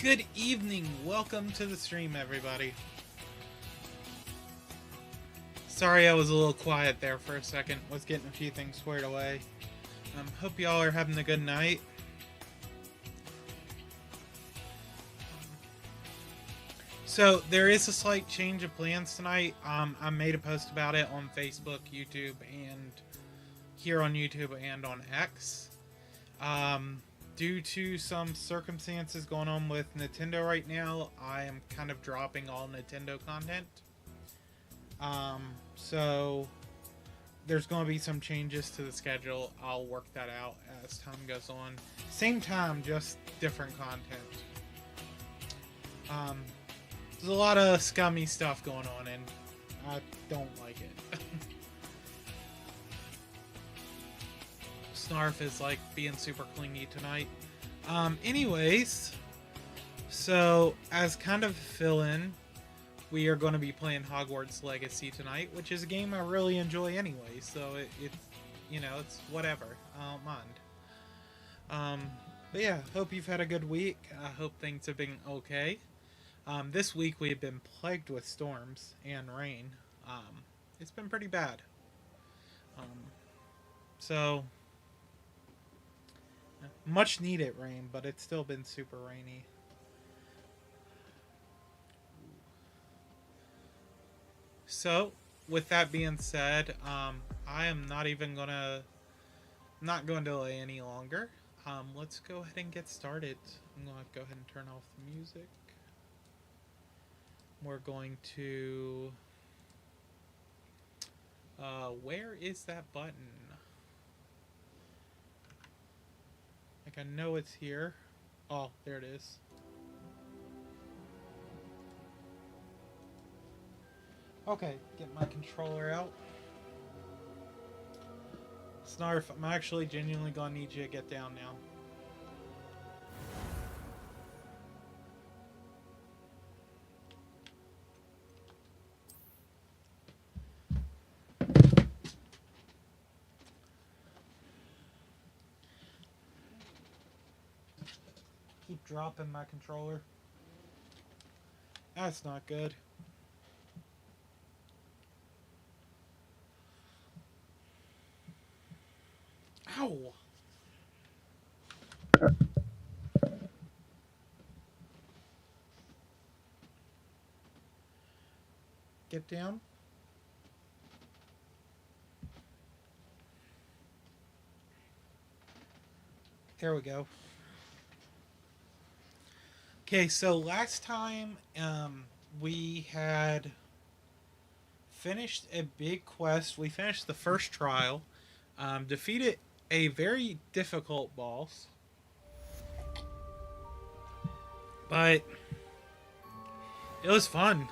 Good evening. Welcome to the stream, everybody. Sorry I was a little quiet there for a second. Was getting a few things squared away. Hope y'all are having a good night. So there is a slight change of plans tonight. I made a post about it on Facebook, YouTube, and here on YouTube and on X. Due to some circumstances going on with Nintendo right now, I am kind of dropping all Nintendo content. So there's going to be some changes to the schedule. I'll work that out as time goes on. Same time, just different content. There's a lot of scummy stuff going on, and I don't like it. Snarf is like being super clingy tonight. Anyways, so as kind of fill-in, we are going to be playing Hogwarts Legacy tonight, which is a game I really enjoy anyway, so it's whatever. I don't mind. But yeah, hope you've had a good week. I hope things have been okay. This week we've been plagued with storms and rain. It's been pretty bad. So much needed rain, but it's still been super rainy. So, with that being said, I am not going to delay any longer. Let's go ahead and get started. I'm going to go ahead and turn off the music. We're going to... where is that button? Like, I know it's here. Oh, there it is. Okay, get my controller out. Snarf, I'm actually genuinely gonna need you to get down now. Keep dropping my controller. That's not good. Ow! Get down. There we go. Okay, so last time we had finished a big quest. We finished the first trial, defeated a very difficult boss, but it was fun.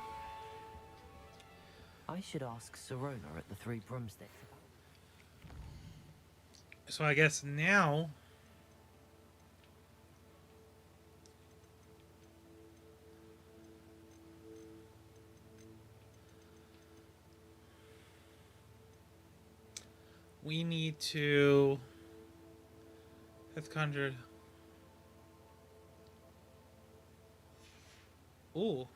I should ask Sirona at the Three Broomsticks. So I guess now we need to have conjured. Ooh.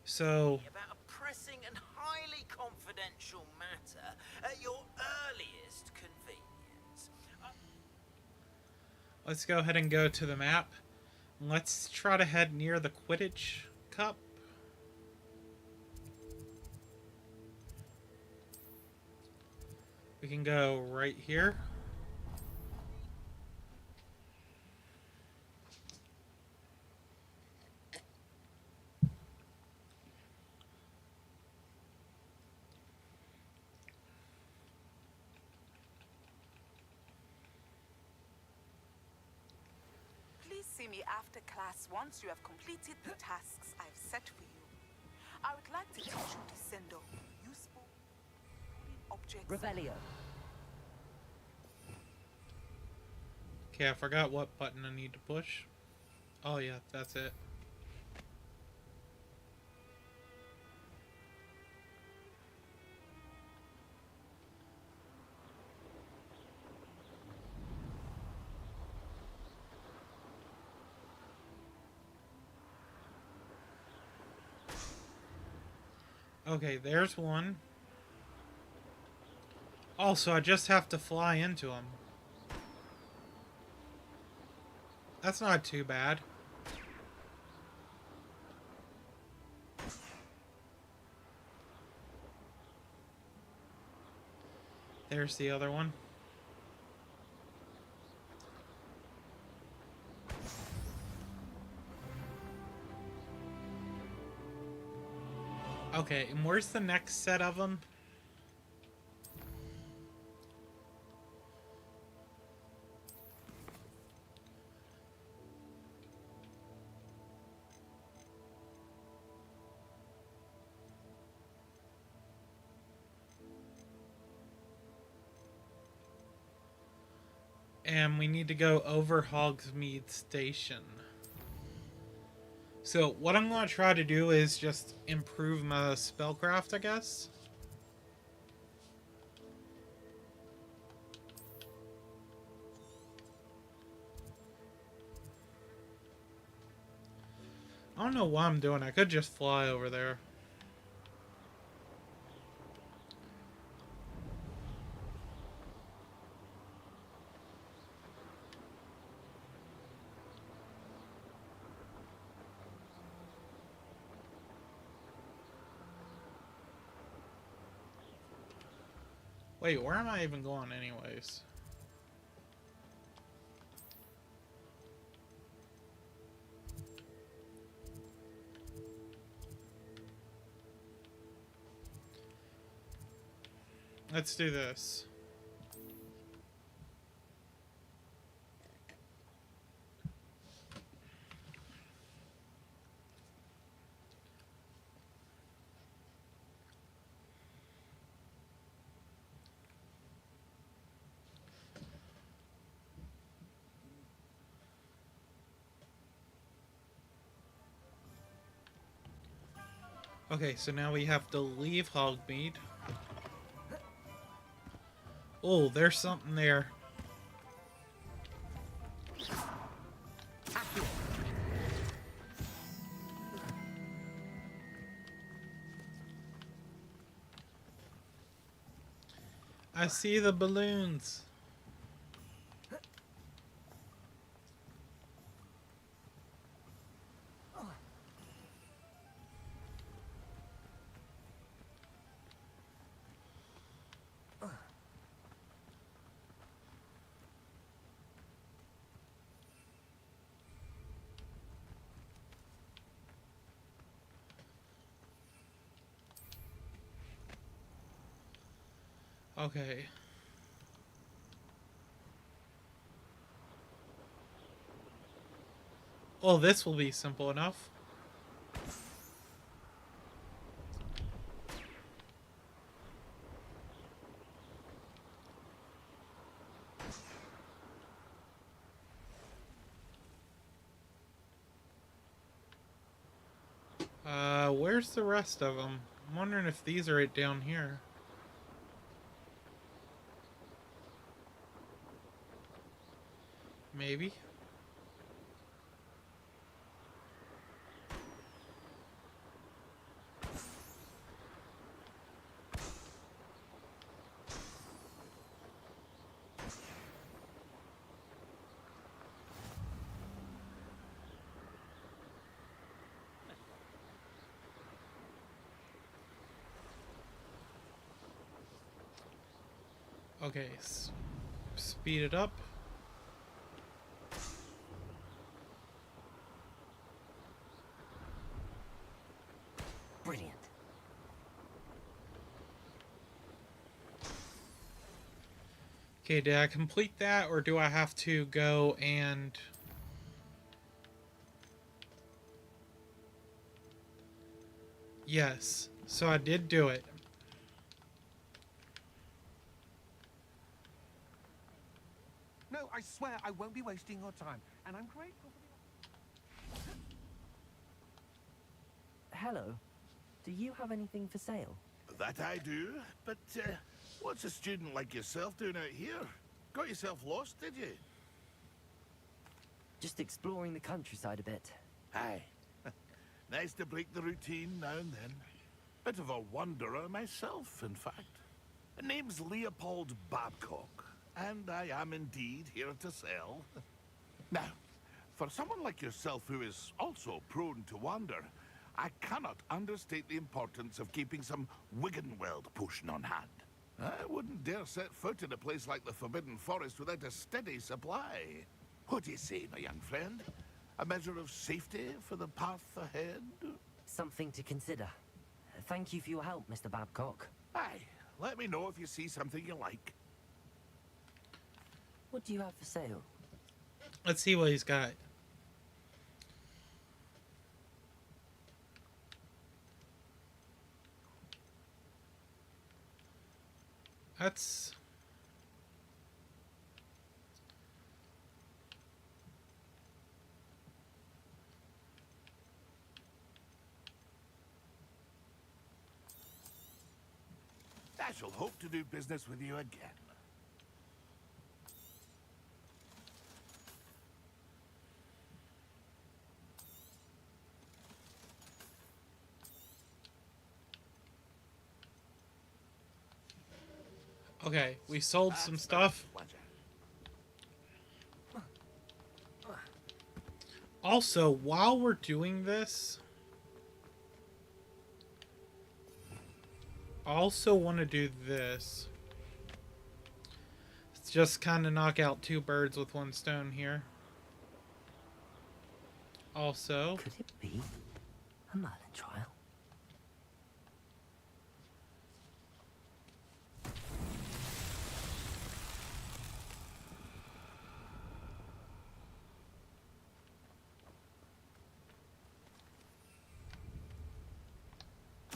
So about a pressing and highly confidential matter at your earliest convenience. Let's go ahead and go to the map. Let's try to head near the Quidditch Cup. We can go right here. Please see me after class once you have completed the tasks I've set for you. I would like to teach you to send off useful objects. Revelio. Okay, I forgot what button I need to push. Oh yeah, that's it. Okay, there's one. Also, I just have to fly into him. That's not too bad. There's the other one. Okay, and where's the next set of them? And we need to go over Hogsmeade Station. So what I'm going to try to do is just improve my spellcraft, I guess. I don't know what I'm doing. I could just fly over there. Wait, where am I even going anyways? Let's do this. Okay, so now we have to leave Hogmeade. Oh, there's something there. I see the balloons. Okay. Well, this will be simple enough. Where's the rest of them? I'm wondering if these are right down here. Maybe. Okay, speed it up. Brilliant. Okay, did I complete that, or do I have to go and... Yes, so I did do it. No, I swear I won't be wasting your time, and I'm grateful for the... Hello. Do you have anything for sale? That I do, but what's a student like yourself doing out here? Got yourself lost, did you? Just exploring the countryside a bit. Aye. Nice to break the routine now and then. Bit of a wanderer myself, in fact. Name's Leopold Babcock, and I am indeed here to sell. Now, for someone like yourself who is also prone to wander, I cannot understate the importance of keeping some Wiggenweld potion on hand. I wouldn't dare set foot in a place like the Forbidden Forest without a steady supply. What do you say, my young friend? A measure of safety for the path ahead? Something to consider. Thank you for your help, Mr. Babcock. Aye, let me know if you see something you like. What do you have for sale? Let's see what he's got. That's... I shall hope to do business with you again. Okay, we sold some stuff. Pleasure. Also, while we're doing this, I also want to do this. It's just kind of knock out two birds with one stone here. Also, Could it be a Merlin trial?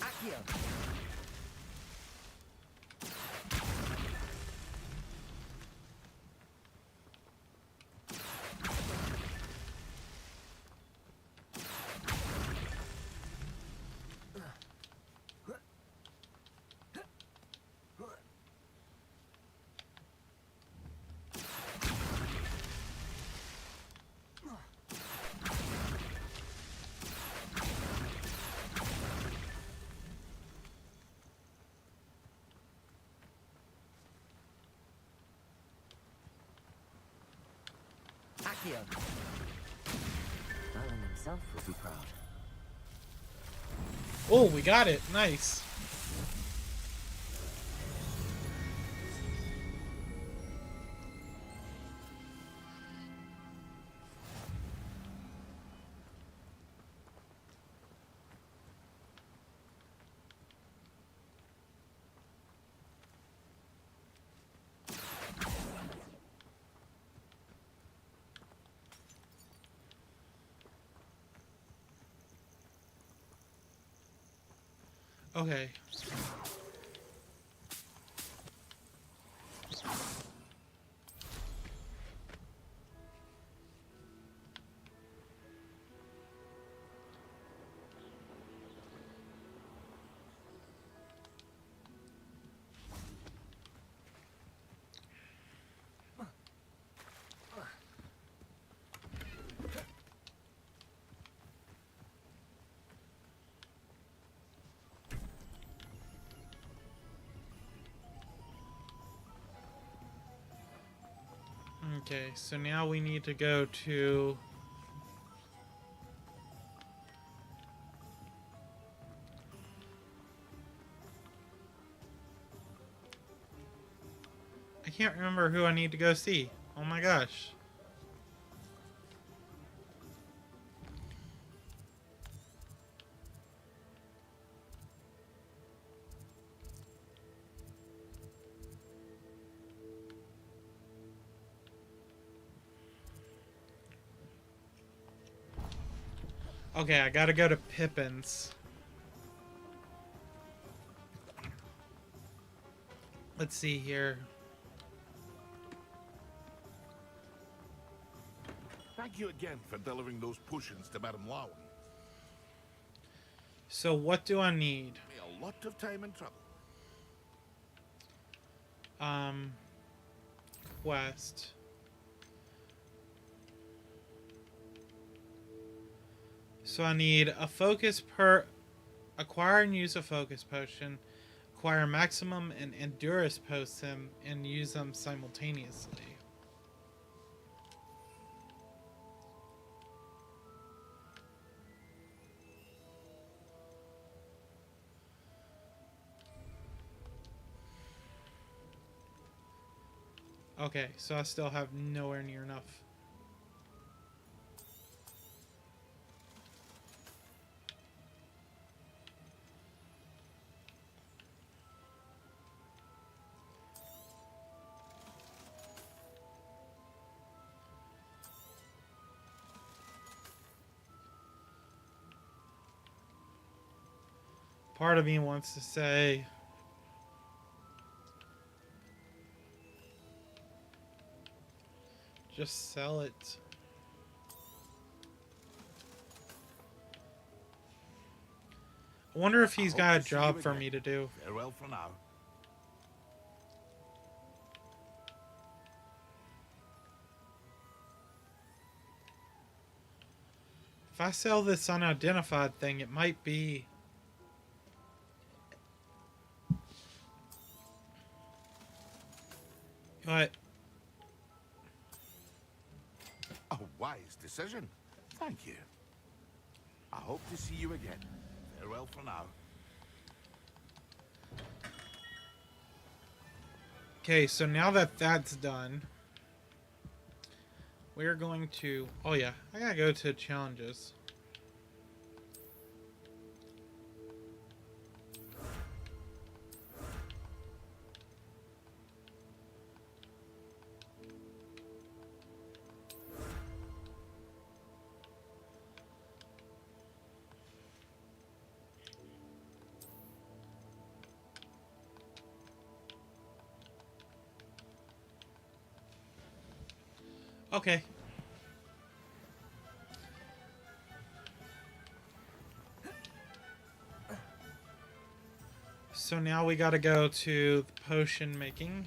Accio! Accio! Merlin himself would be proud. oh, we got it. Nice. Okay. Okay, so now we need to go to... I can't remember who I need to go see. Oh my gosh. Okay, I gotta go to Pippin's. Let's see here. Thank you again for delivering those potions to Madame Lowen. So what do I need? A lot of time and trouble. Quest. So I need a Acquire and use a focus potion. Acquire maximum and endurance potion and use them simultaneously. Okay, so I still have nowhere near enough. Part of me wants to say, just sell it. I wonder if he's got a job for me to do. Farewell for now. If I sell this unidentified thing, it might be... What? A wise decision. Thank you. I hope to see you again. Farewell for now. Okay, so now that that's done, we're going to... Oh yeah, I gotta go to challenges. Okay. So now we gotta go to the potion making.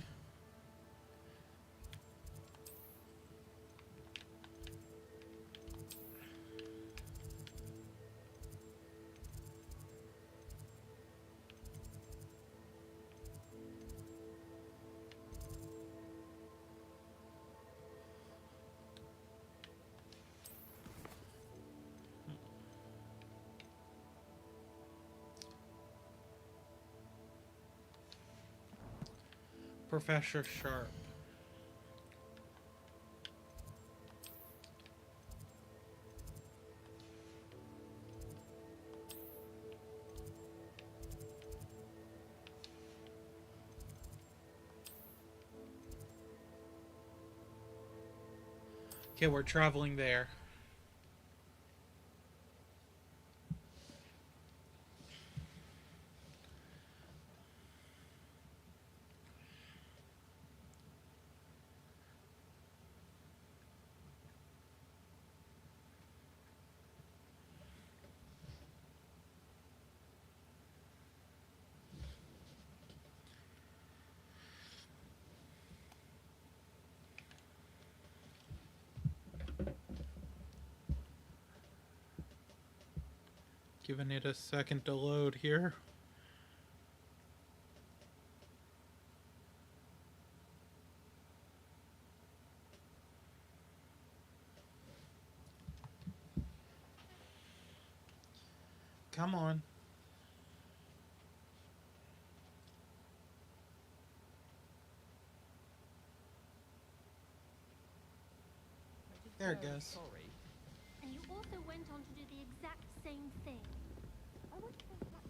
Professor Sharp. Okay, we're traveling there. Giving it a second to load here. Come on. There it goes. Sorry. And you also went on to do the exact same thing. I would think that...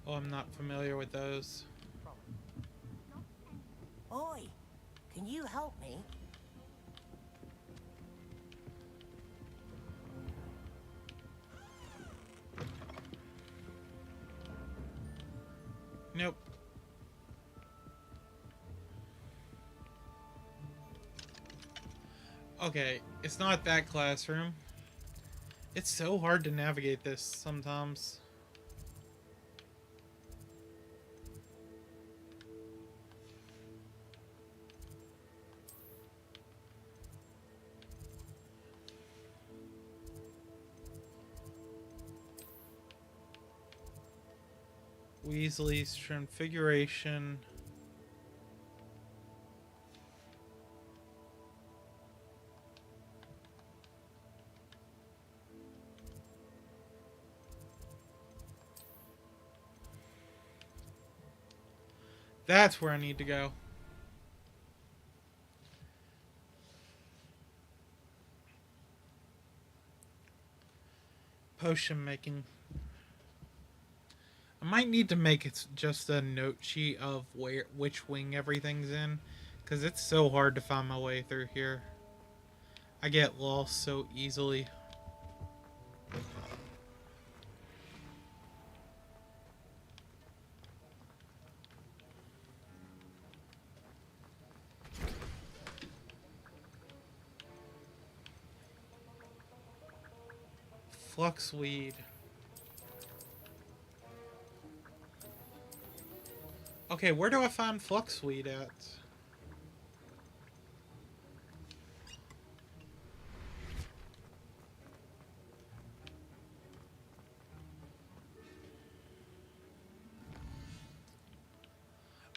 Oh, I'm not familiar with those. Oi, can you help me? Nope. Okay, it's not that classroom. It's so hard to navigate this sometimes. Weasley's Transfiguration. That's where I need to go. Potion making. I might need to make it just a note sheet of which wing everything's in, because it's so hard to find my way through here. I get lost so easily. Fluxweed. Okay, where do I find Fluxweed at?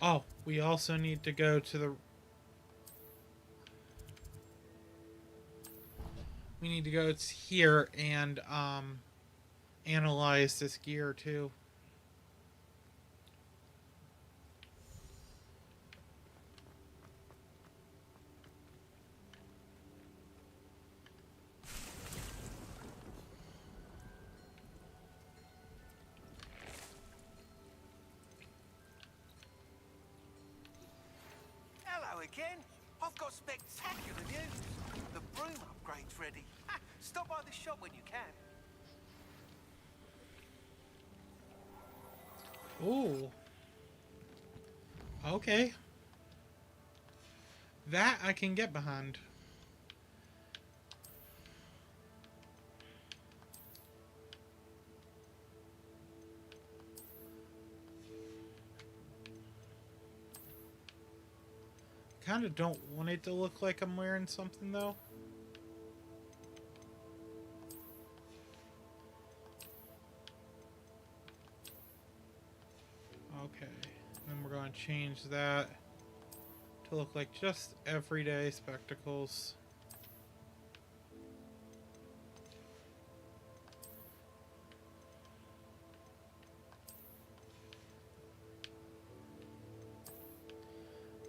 Oh, we also need to go to the... We need to go here and analyze this gear too. Hello again. I've got spectacular news. The broom upgrade's ready. Ha, stop by the shop when you can. Ooh. Okay. That I can get behind. Kind of don't want it to look like I'm wearing something though. Okay, then we're going to change that to look like just everyday spectacles.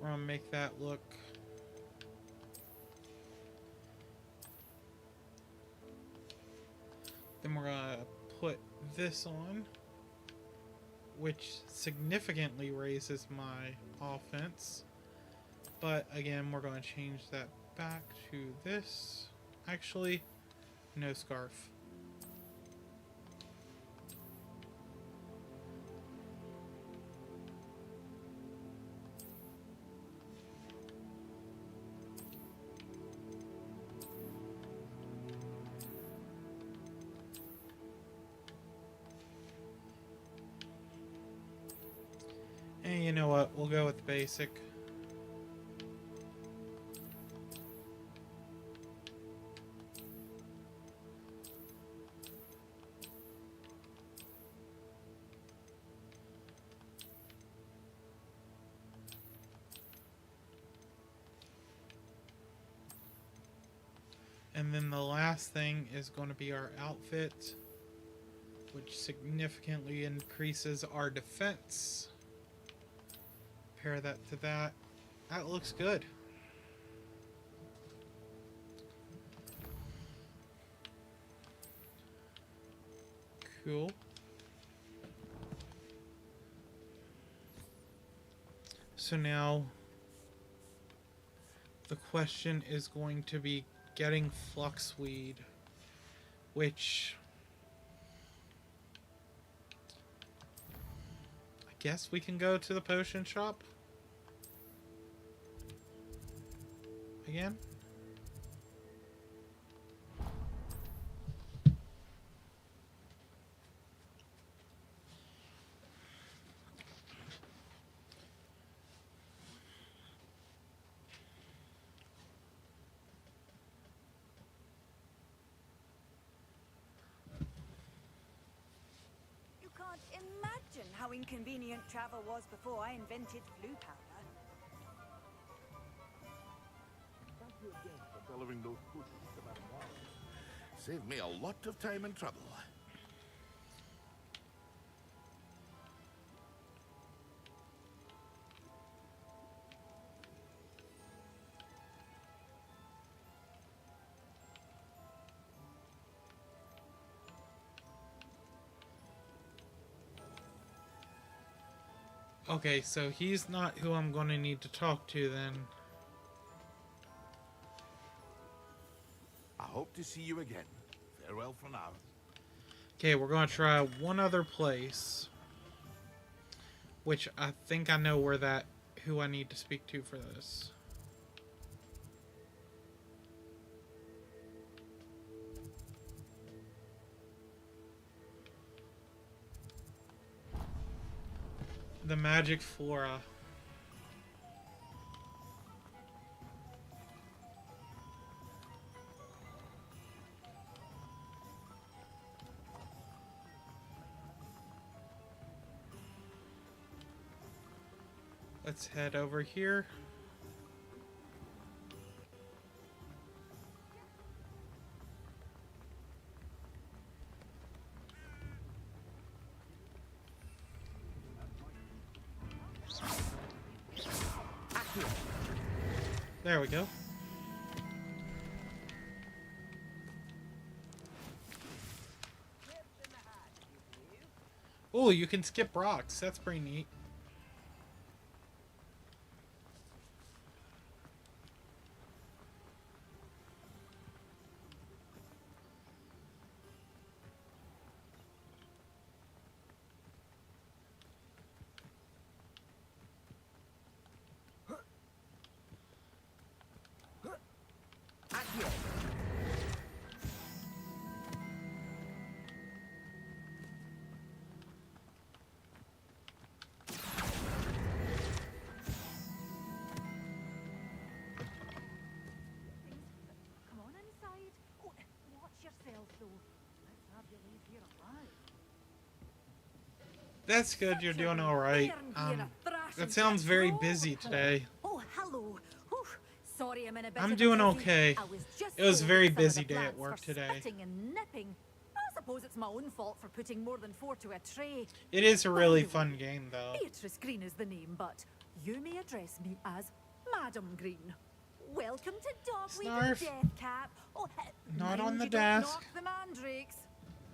We're going to make that look then we're going to put this on, which significantly raises my offense. But again, we're going to change that back to this. Actually, no scarf. And you know what? We'll go with basic. And then the last thing is going to be our outfit, which significantly increases our defense. Pair that to that. That looks good. Cool. So now the question is going to be getting Fluxweed, which I guess we can go to the potion shop again. You can't imagine how inconvenient travel was before I invented blue powder. Thank you again for delivering those potions to Madame Wall. Saved me a lot of time and trouble. Okay, so he's not who I'm going to need to talk to then. I hope to see you again. Farewell for now. Okay, we're going to try one other place. Which I think I know who I need to speak to for this. The Magic Flora. Let's head over here. There we go. Oh, you can skip rocks. That's pretty neat. Come on inside. Oh, watch yourself, though. Let's have you leave here alive. That's good. You're doing all right. That sounds very busy today. Oh, hello. Whew. Sorry, I'm in a bit I'm of a doing tizzy. okay. I was just It was a told very some of busy the day at plants work for today. spitting and nipping. I suppose it's my own fault for putting more than 4 to a tray. It is a really Anyway, fun game, though. Beatrice Green is the name, but you may address me as Madam Green. Welcome to Dogweed and Snarf. Deathcap. Oh, Not mind on the you don't desk. knock the mandrakes.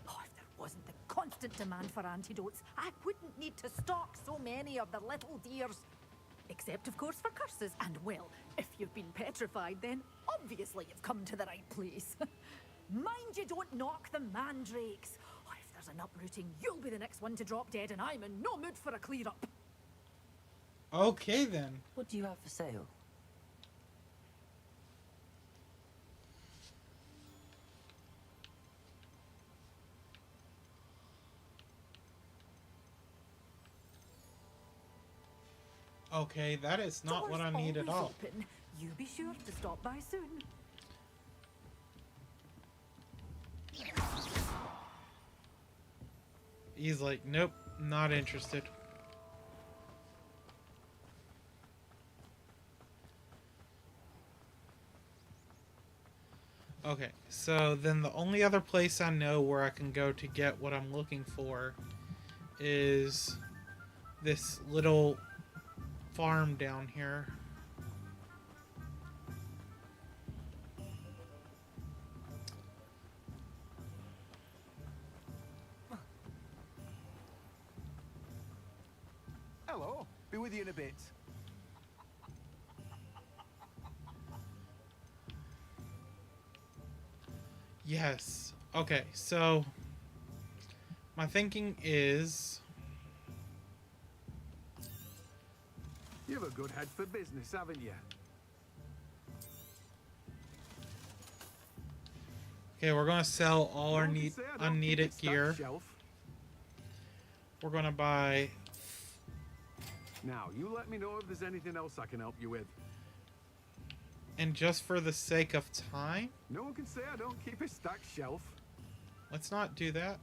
Oh, if there wasn't the constant demand for antidotes, I wouldn't need to stock so many of the little dears. Except, of course, for curses. And, well, if you've been petrified, then obviously you've come to the right place. Mind you don't knock the mandrakes. Oh, if there's an uprooting, you'll be the next one to drop dead, and I'm in no mood for a clear-up. Okay, then. What do you have for sale? Okay, that is not what I Doors need at always all. Open. You be sure to stop by soon. He's like, nope, not interested. Okay, so then the only other place I know where I can go to get what I'm looking for is this little farm down here. Hello. Be with you in a bit. Yes. Okay, so my thinking is You've a good head for business, haven't you? okay, we're gonna sell all our Don't you need say I don't keep unneeded it stacked gear. shelf. We're gonna buy Now, you let me know if there's anything else I can help you with. and just for the sake of time, No one can say I don't keep a stacked shelf. let's not do that.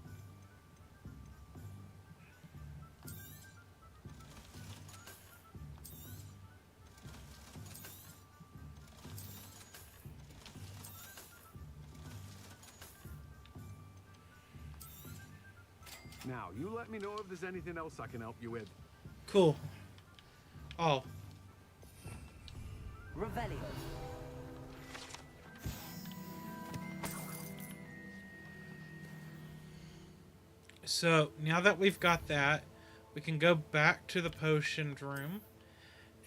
Now, you let me know if there's anything else I can help you with. Cool. Oh. Revelio. So, now that we've got that, we can go back to the potion room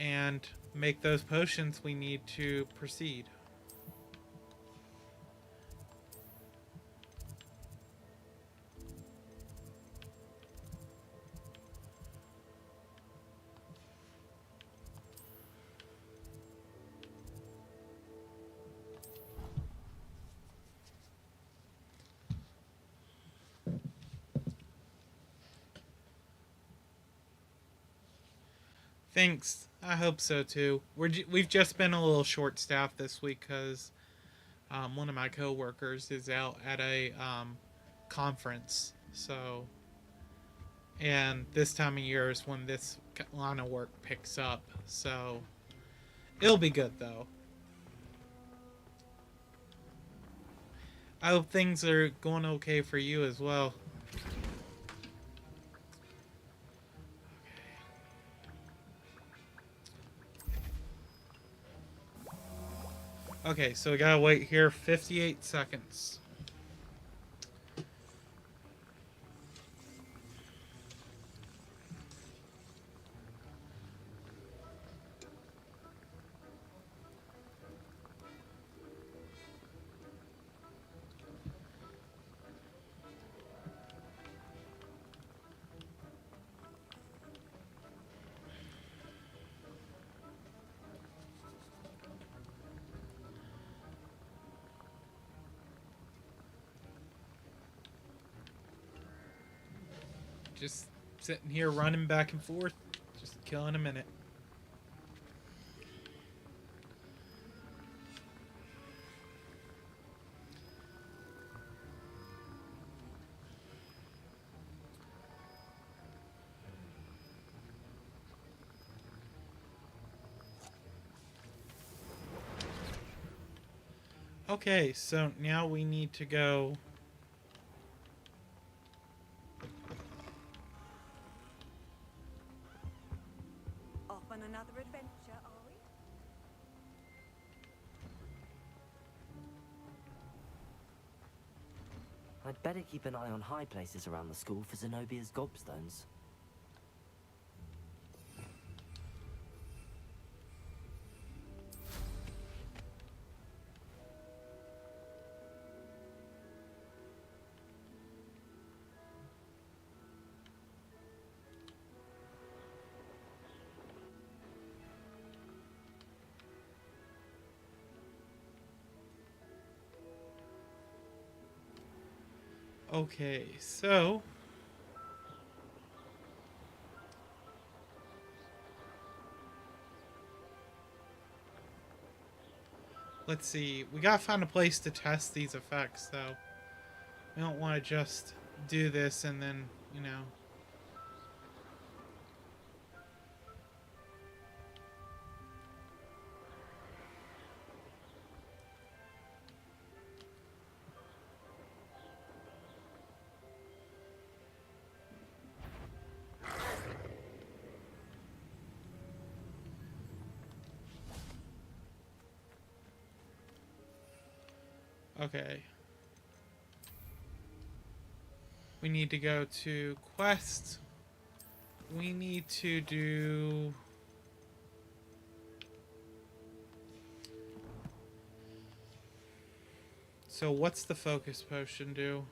and make those potions we need to proceed. Thanks. I hope so too. We've just been a little short-staffed this week because one of my coworkers is out at a conference. So, and this time of year is when this line of work picks up. So, it'll be good though. I hope things are going okay for you as well. Okay, so we gotta wait here 58 seconds. Just sitting here running back and forth, just killing a minute. Okay, so now we need to go. Off on another adventure, are we? I'd better keep an eye on high places around the school for Zenobia's gobstones. Okay, so let's see. We gotta find a place to test these effects, though. We don't want to just do this and then, you know. Okay. We need to go to quest. We need to do... So what's the focus potion do?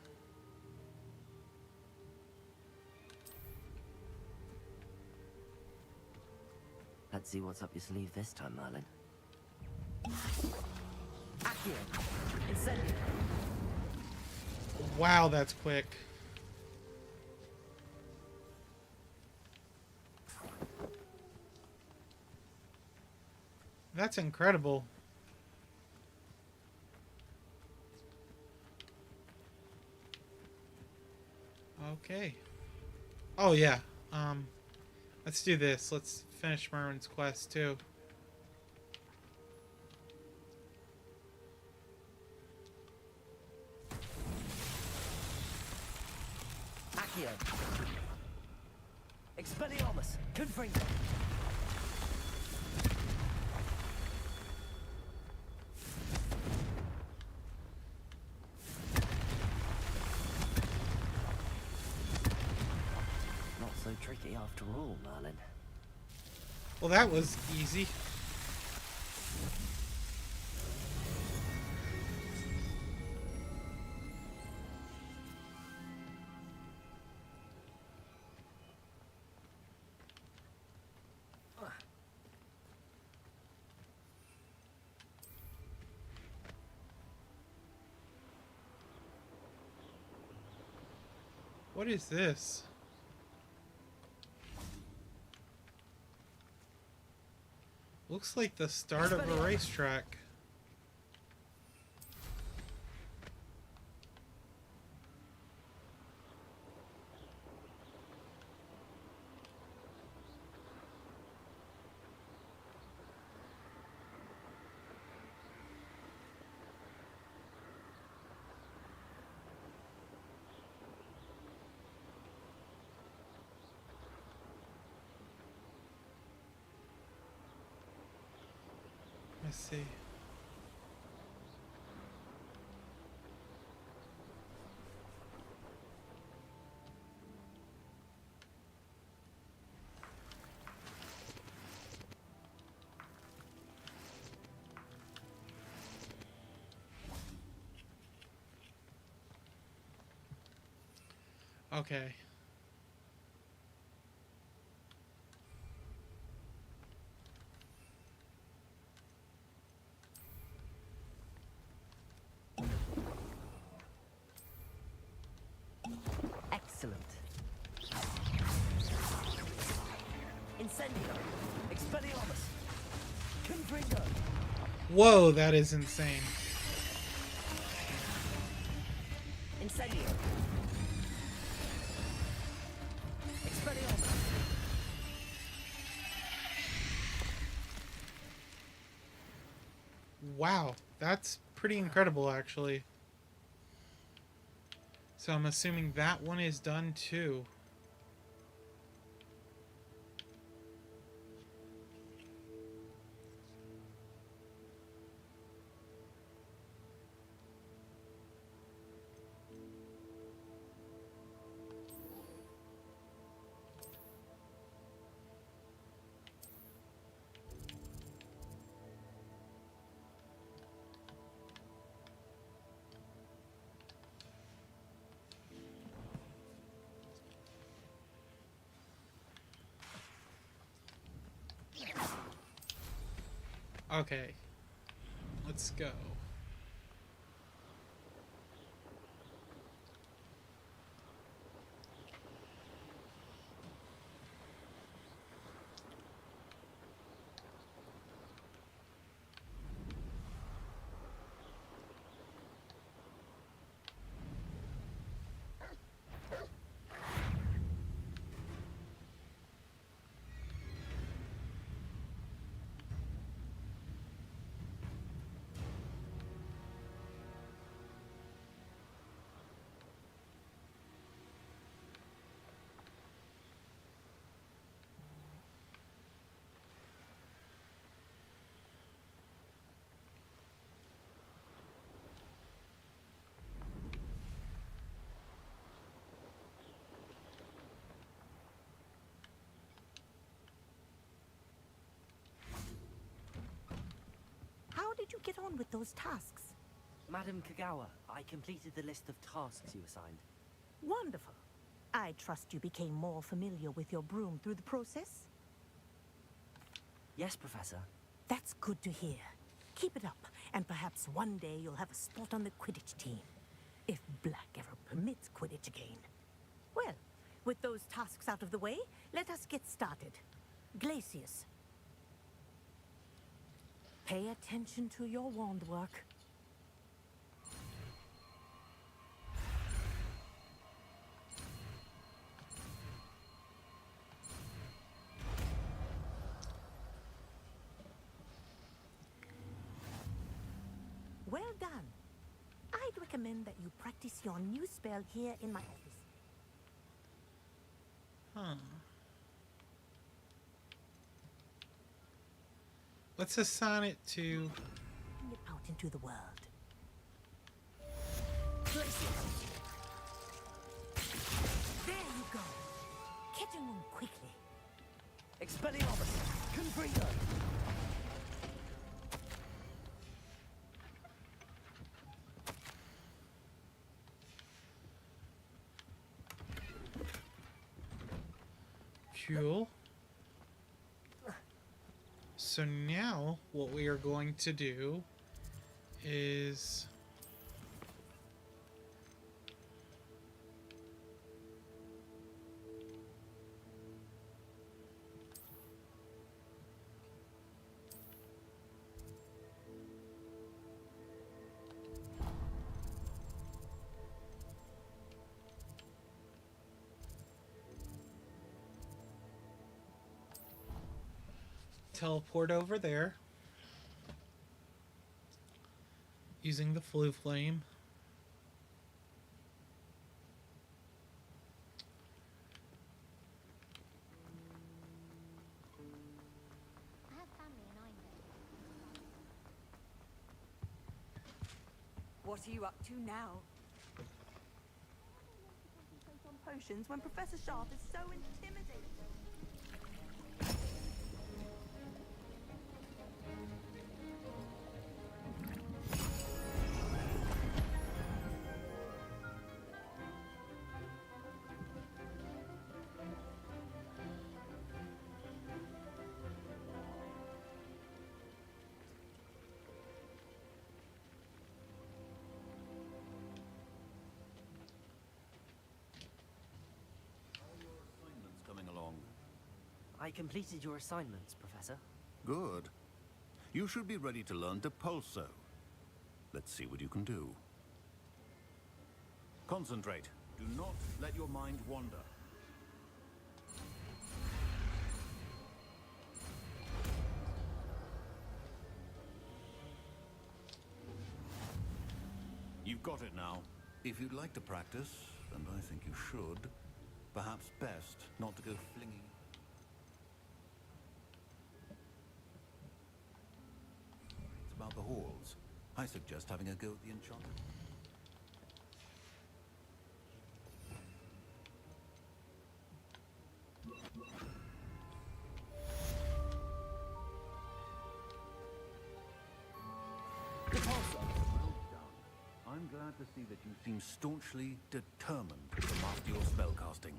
Let's see what's up your sleeve this time, Merlin. Accio! Incendio! Wow, that's quick. That's incredible. Okay. Oh yeah. Let's do this. Let's finish Merlin's quest too. Accio! Incendio. Expelliarmus. Confringo. Not so tricky after all, Merlin. Well, that was easy. What is this? Looks like the start of a racetrack. Let's see. Okay. Excellent. Incendio. Expelliarmus. Confringo. Whoa, that is insane. Incendio. Expelliarmus. Wow, that's pretty incredible, actually. So I'm assuming that one is done too. Okay, let's go. How did you get on with those tasks? Madam Kagawa, I completed the list of tasks you assigned. Wonderful. I trust you became more familiar with your broom through the process? Yes, Professor. That's good to hear. Keep it up, and perhaps one day you'll have a spot on the Quidditch team. If Black ever permits Quidditch again. Well, with those tasks out of the way, let us get started. Glacius. Pay attention to your wand work. Well done. I'd recommend that you practice your new spell here in my office. Huh. Let's assign it to... Bring it out into the world. There you go. Get your room quickly. Expelliarmus! Confringo! Cool. So now what we are going to do is teleport over there using the flue flame. I have family in Ironwood. What are you up to now? Concentrate on potions when Professor Sharp is so intimidating. Coming along. I completed your assignments, Professor. Good. You should be ready to learn Depulso. Let's see what you can do. Concentrate. Do not let your mind wander. You've got it now. If you'd like to practice, and I think you should, perhaps best not to go flinging. It's about the halls. I suggest having a go at the enchantment. I'm glad to see that you seem staunchly determined to master your spellcasting.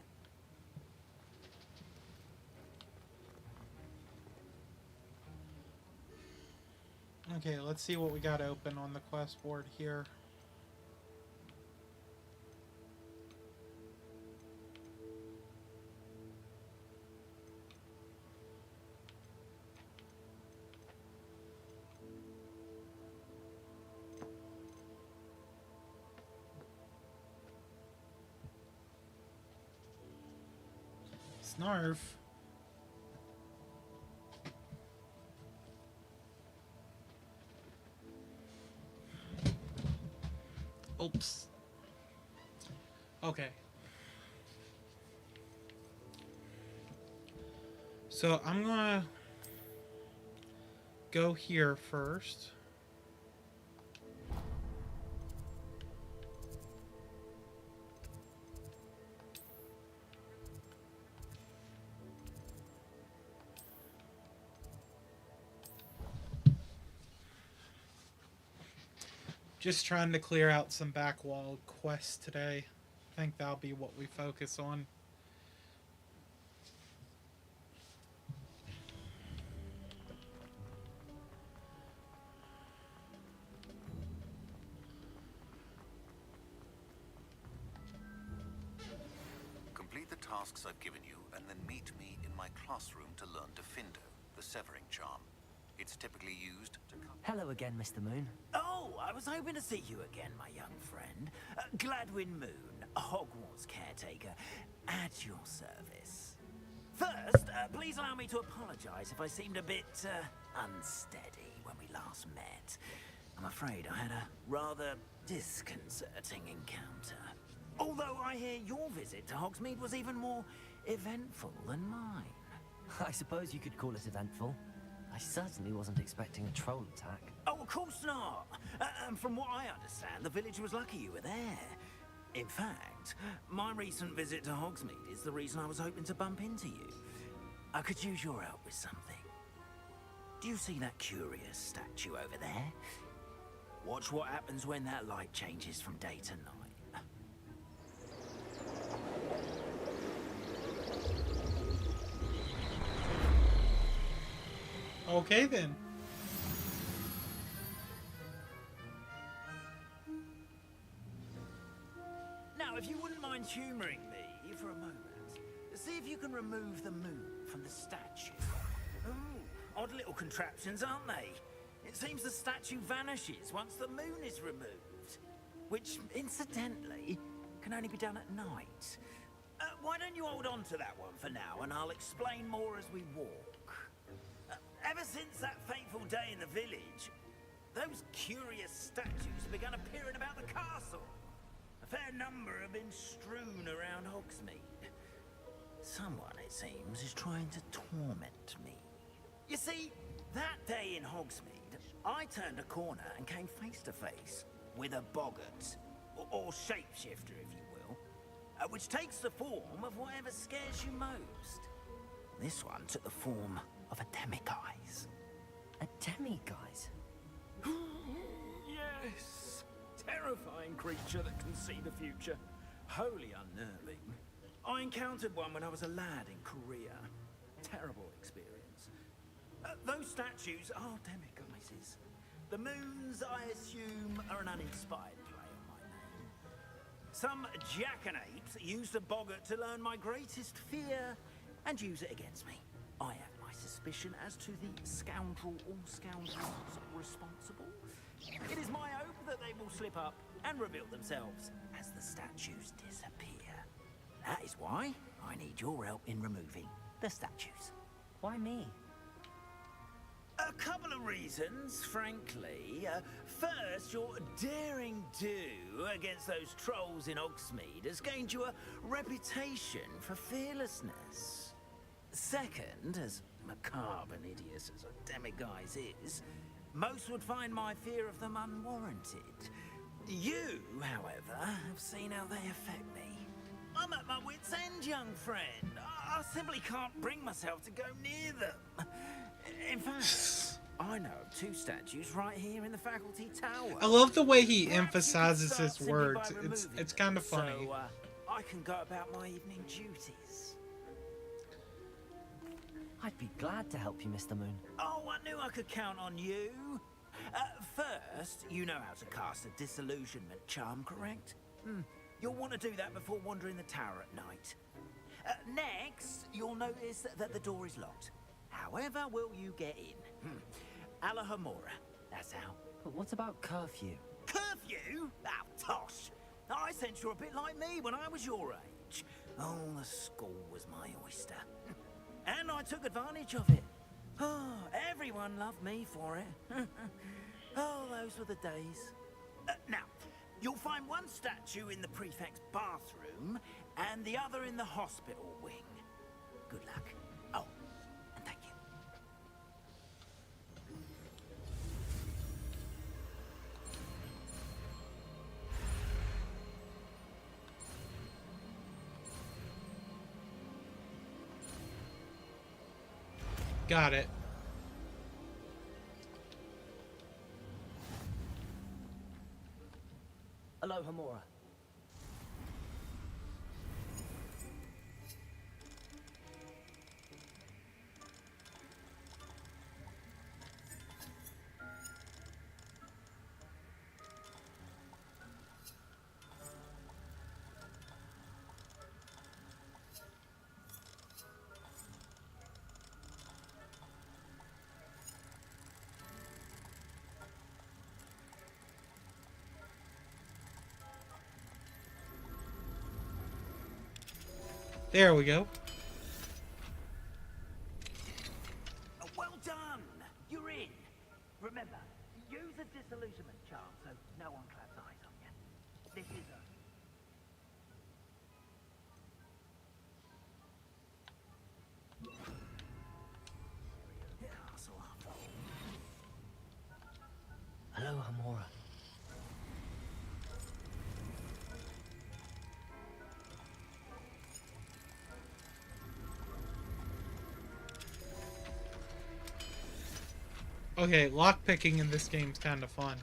Okay, let's see what we got open on the quest board here. Snarf. Oops. Okay. So I'm gonna go here first. Just trying to clear out some backwall quests today. I think that'll be what we focus on. Complete the tasks I've given you, and then meet me in my classroom to learn Defindo, the severing charm. It's typically used to cut... Hello again, Mr. Moon. Oh, I was hoping to see you again, my young friend. Gladwin Moon, Hogwarts caretaker, at your service. First, please allow me to apologize if I seemed a bit unsteady when we last met. I'm afraid I had a rather disconcerting encounter. Although I hear your visit to Hogsmeade was even more eventful than mine. I suppose you could call it eventful. I certainly wasn't expecting a troll attack. Oh, of course not. And from what I understand, the village was lucky you were there. In fact, my recent visit to Hogsmeade is the reason I was hoping to bump into you. I could use your help with something. Do you see that curious statue over there? Watch what happens when that light changes from day to night. Okay then. Now, if you wouldn't mind humoring me for a moment, see if you can remove the moon from the statue. Ooh, odd little contraptions, aren't they? It seems the statue vanishes once the moon is removed, which, incidentally, can only be done at night. Why don't you hold on to that one for now, and I'll explain more as we walk. Ever since that fateful day in the village, those curious statues began appearing about the castle. A fair number have been strewn around Hogsmeade. Someone, it seems, is trying to torment me. You see, that day in Hogsmeade, I turned a corner and came face to face with a boggart, or shapeshifter, if you will, which takes the form of whatever scares you most. This one took the form of a demiguise. A demiguise? Yes. Terrifying creature that can see the future. Wholly unnerving. I encountered one when I was a lad in Korea. Terrible experience. Those statues are demiguises. The moons, I assume, are an uninspired play on my name. Some jackanapes used a boggart to learn my greatest fear and use it against me. I have my suspicion as to the scoundrel or scoundrels responsible. It is my hope that they will slip up and reveal themselves as the statues disappear. That is why I need your help in removing the statues. Why me? A couple of reasons, frankly. First, your daring do against those trolls in Hogsmeade has gained you a reputation for fearlessness. Second, as macabre and hideous as a demiguise is, most would find my fear of them unwarranted. You, however, have seen how they affect me. I'm at my wit's end, young friend. I simply can't bring myself to go near them. In fact, I know of two statues right here in the faculty tower. I love the way he Perhaps you could emphasizes start his simply words. by It's removing kind them, of funny. So, I can go about my evening duties. I'd be glad to help you, Mr. Moon. Oh, I knew I could count on you. First, you know how to cast a disillusionment charm, correct? You'll want to do that before wandering the tower at night. Next, you'll notice that the door is locked. However will you get in? Alahomora, that's how. But what about curfew? Curfew? Oh, tosh. I sense you're a bit like me when I was your age. Oh, the school was my oyster. And I took advantage of it. Oh, everyone loved me for it. Oh, those were the days. Now, you'll find one statue in the prefect's bathroom and the other in the hospital wing. Good luck. Oh, and thank you. Got it. Alohomora. There we go. Well done! You're in. Remember, use a disillusionment charm so no one claps eyes on you. This is a... Okay, lockpicking in this game's kind of fun.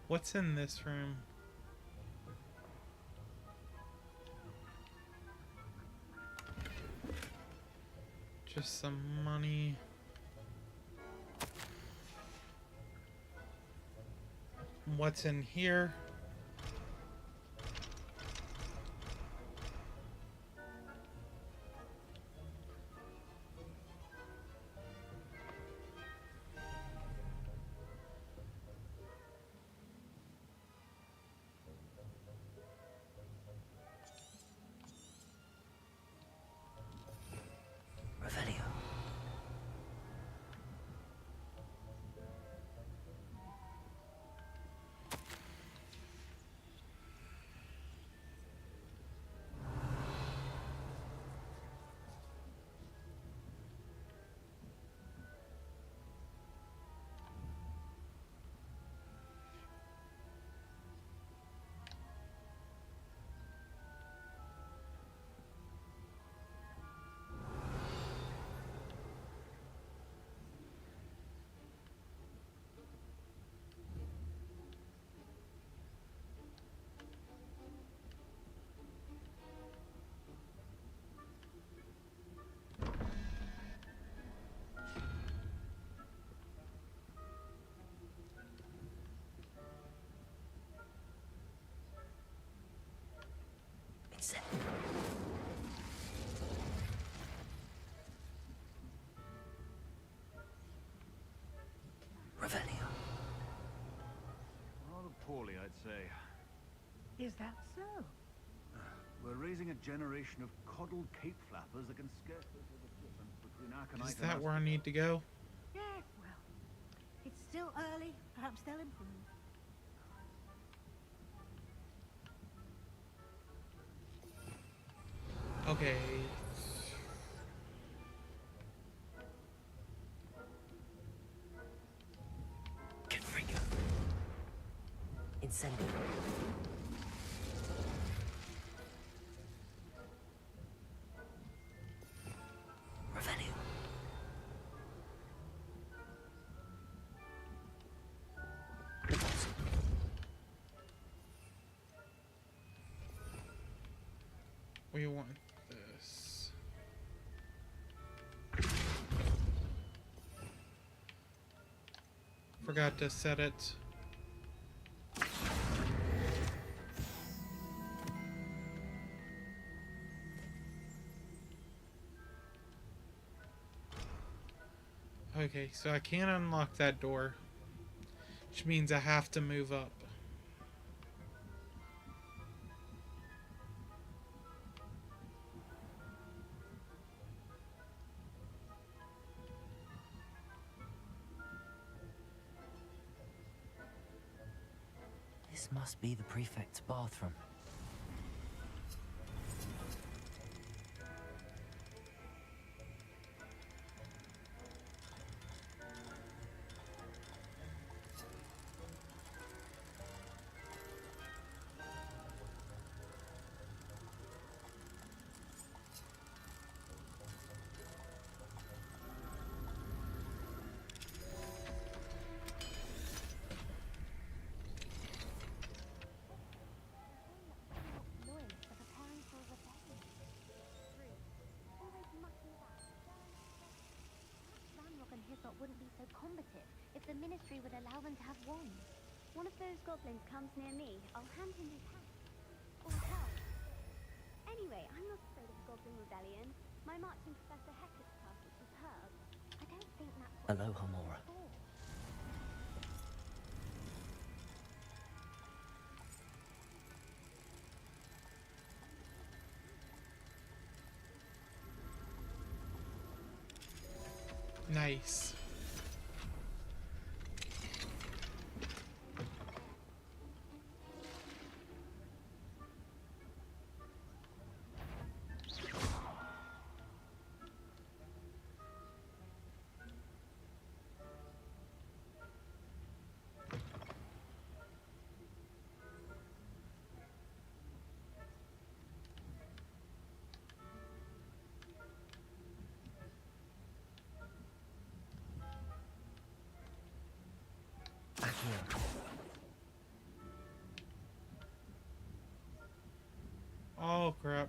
What's in this room? Just some money. What's in here? Revelio. Revelio. Rather poorly, I'd say. Is that so? We're raising a generation of coddled cape flappers that can scarcely tell the difference between Arcanite Is that where I need to go? Yes, well, it's still early. Perhaps they'll improve. Okay. Confringo. Incendio. Revelio. We want this. Forgot to set it. Okay, so I can't unlock that door, which means I have to move up. This must be the prefect's bathroom. Wouldn't be so combative if the Ministry would allow them to have wands. One of those goblins comes near me, I'll hand him his hat. Or help. Anyway, I'm not afraid of a goblin rebellion. My marching Professor Hector's class is superb. I don't think that's what Aloha, Mora. Nice. Back here. Oh, crap.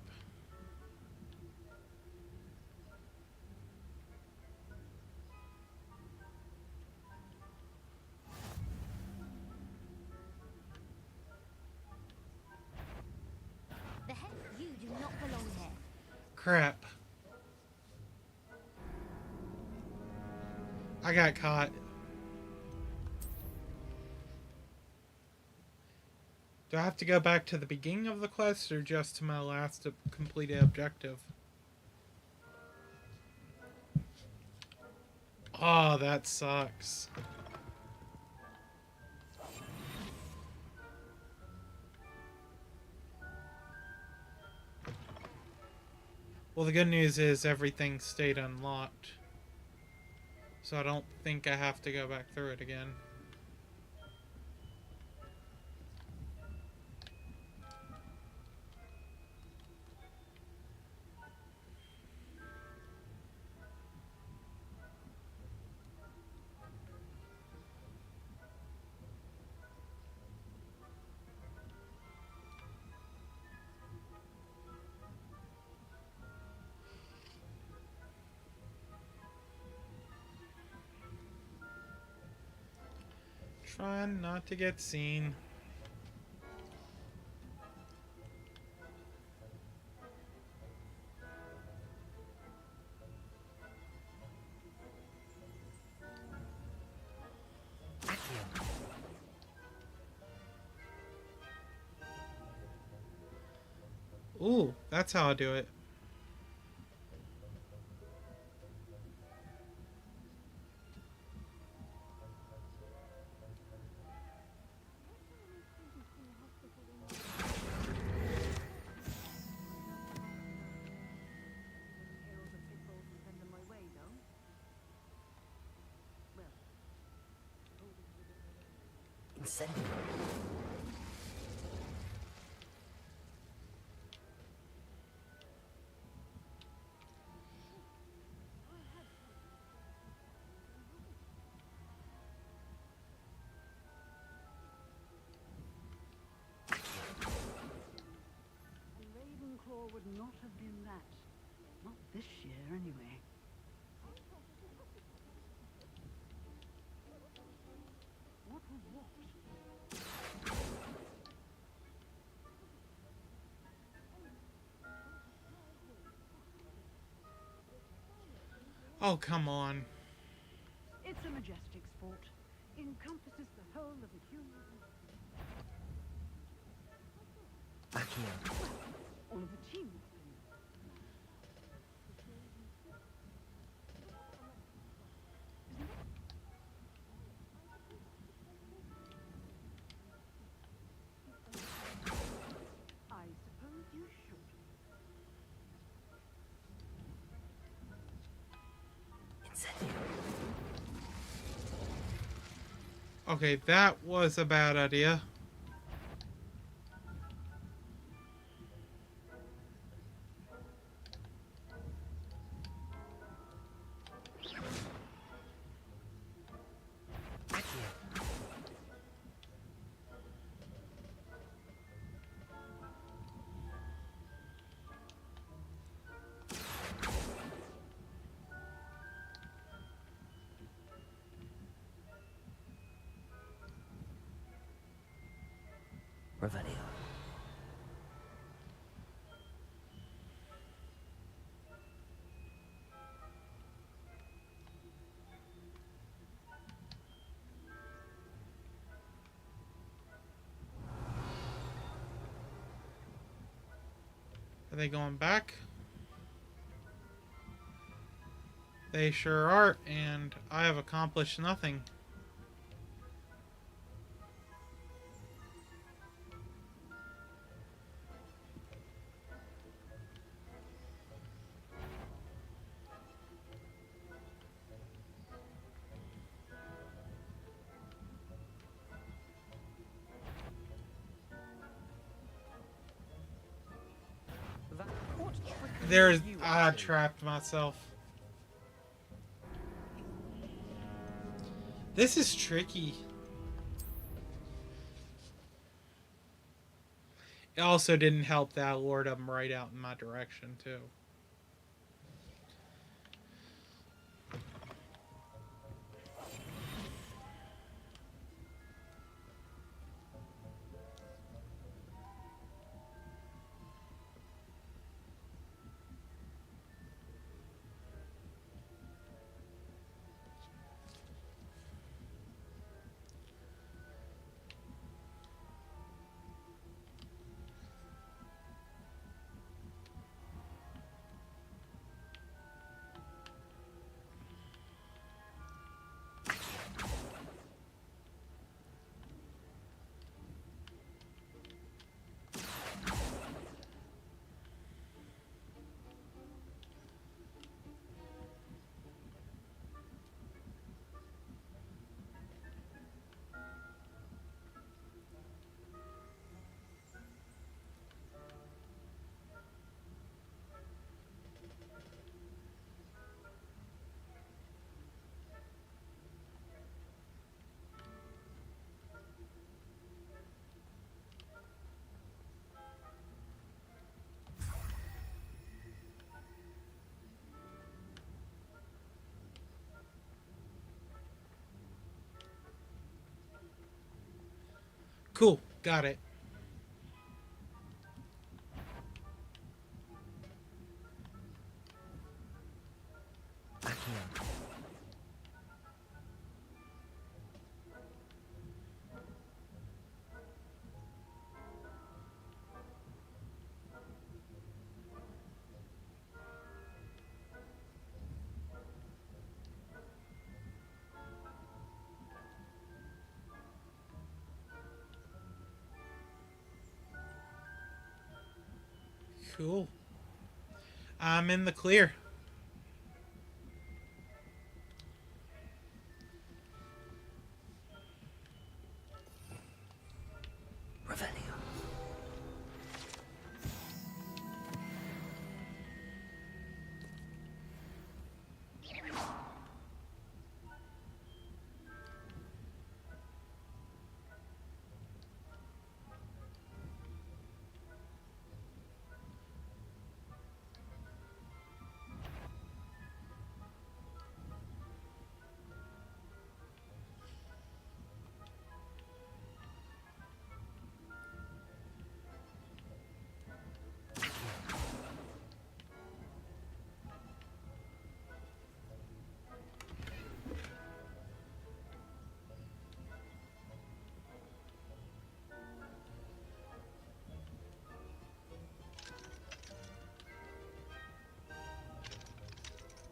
The heck, you do not belong here. Crap. I got caught. Do I have to go back to the beginning of the quest or just to my last completed objective? Oh, that sucks. Well, the good news is everything stayed unlocked. So I don't think I have to go back through it again. Trying not to get seen. Ooh, that's how I do it. Incendiary. Ravenclaw would not have been that. Not this year, anyway. What was what? Oh, come on. It's a majestic sport. Encompasses the whole of the human... Back here. All of the team. I suppose you should. Incendiary. Okay, that was a bad idea. Back here. Revelio. Are they going back? They sure are, and I have accomplished nothing. There's I trapped myself. This is tricky. It also didn't help that I lured them right out in my direction too. Cool, got it. Cool. I'm in the clear.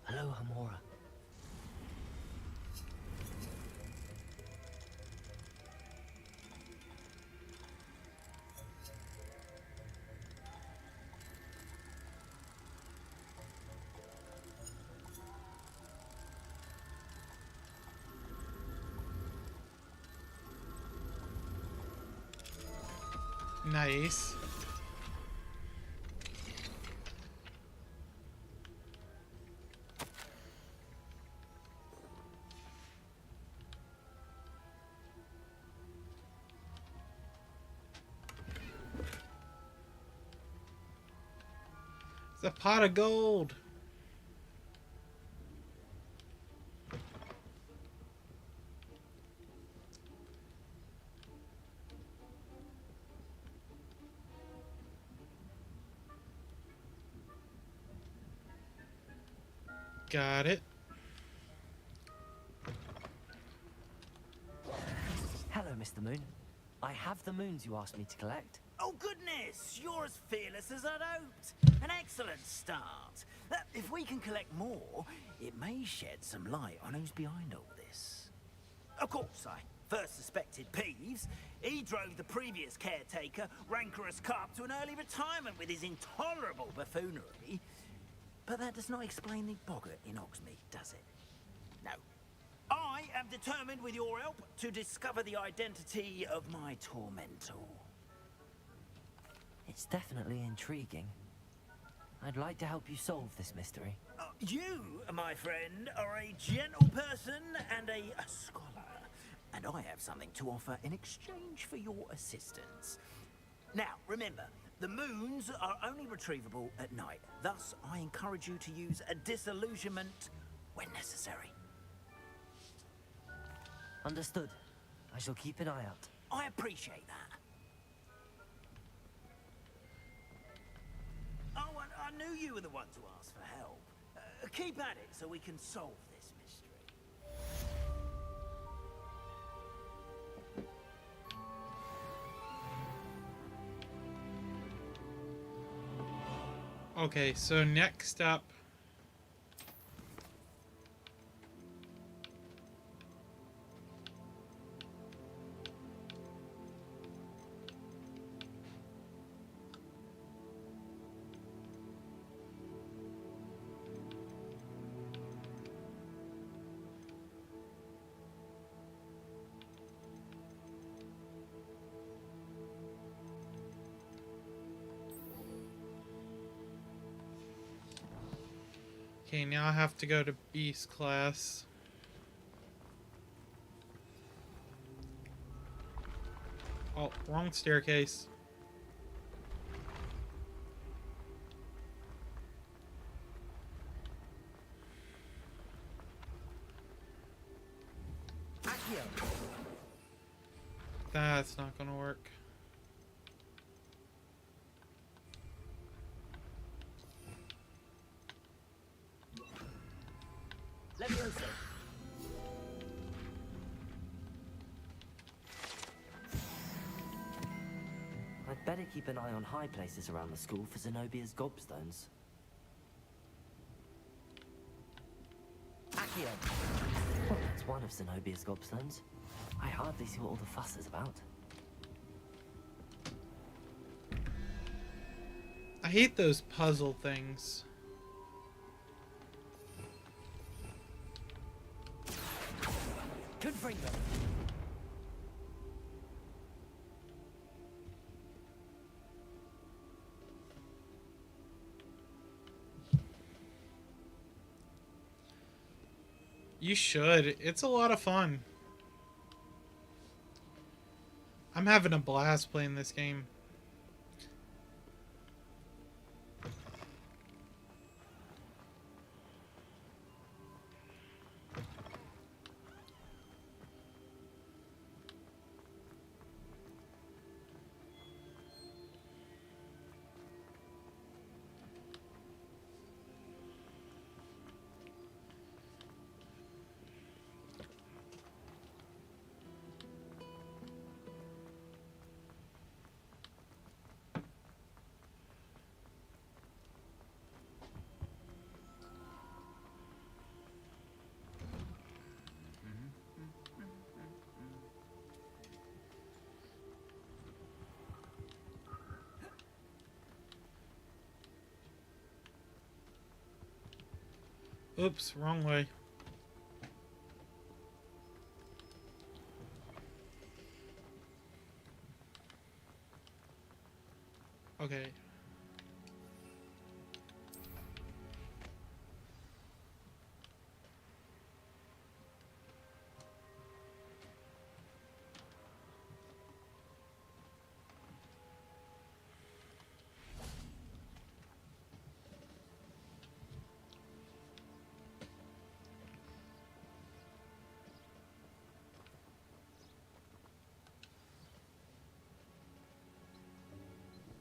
Hello, Hamora. Nice. It's a pot of gold. Got it. Hello, Mr. Moon. I have the moons you asked me to collect. Oh, goodness! You're as fearless as I'd hoped. An excellent start. If we can collect more, it may shed some light on who's behind all this. Of course, I first suspected Peeves. He drove the previous caretaker, Rancorous Carp, to an early retirement with his intolerable buffoonery. But that does not explain the boggart in Oxmead, does it? No. I am determined, with your help, to discover the identity of my tormentor. It's definitely intriguing. I'd like to help you solve this mystery. You, my friend, are a gentle person and a scholar. And I have something to offer in exchange for your assistance. Now, remember, the moons are only retrievable at night. Thus, I encourage you to use a disillusionment when necessary. Understood. I shall keep an eye out. I appreciate that. Oh, I knew you were the one to ask for help. Keep at it so we can solve this mystery. Okay, so next up, okay, now I have to go to Beast class. Oh, wrong staircase. That's not gonna work. Leviosa. I'd better keep an eye on high places around the school for Zenobia's gobstones. Accio. Well, that's one of Zenobia's gobstones. I hardly see what all the fuss is about. I hate those puzzle things. Confringo. You should. It's a lot of fun. I'm having a blast playing this game. Oops, wrong way. Okay.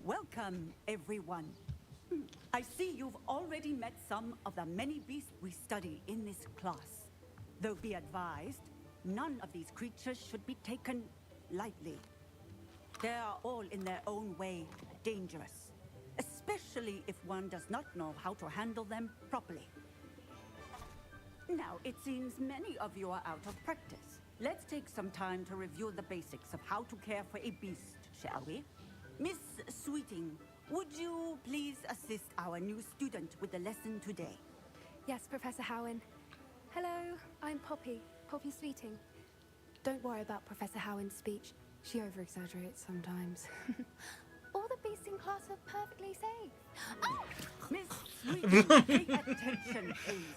Welcome, everyone. I see you've already met some of the many beasts we study in this class. Though be advised, none of these creatures should be taken lightly. They are all in their own way dangerous, especially if one does not know how to handle them properly. Now, it seems many of you are out of practice. Let's take some time to review the basics of how to care for a beast, shall we? Miss Sweeting, would you please assist our new student with the lesson today? Yes, Professor Howen. Hello, I'm Poppy Sweeting. Don't worry about Professor Howen's speech. She over-exaggerates sometimes. All the beasts in class are perfectly safe. Oh! Miss Sweeting, pay attention, please.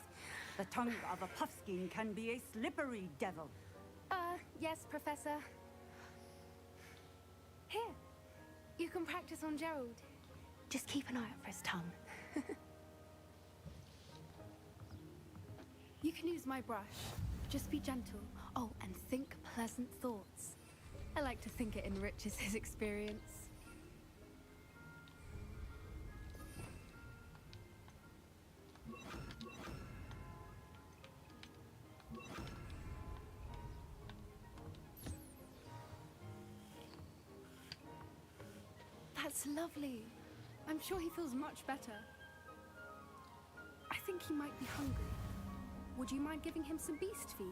The tongue of a puffskein can be a slippery devil. Yes, Professor. Here, you can practice on Gerald. Just keep an eye out for his tongue. You can use my brush. Just be gentle. Oh, and think pleasant thoughts. I like to think it enriches his experience. That's lovely. I'm sure he feels much better. I think he might be hungry. Would you mind giving him some beast feed?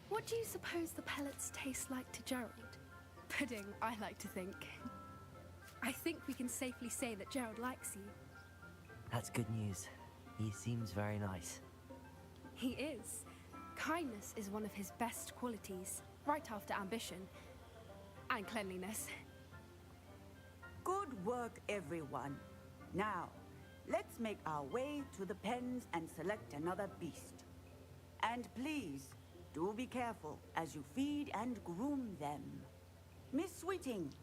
What do you suppose the pellets taste like to Gerald? Pudding, I like to think. I think we can safely say that Gerald likes you. That's good news. He seems very nice. He is. Kindness is one of his best qualities, right after ambition. And cleanliness. Good work, everyone. Now, let's make our way to the pens and select another beast. And please, do be careful as you feed and groom them. Miss Sweeting,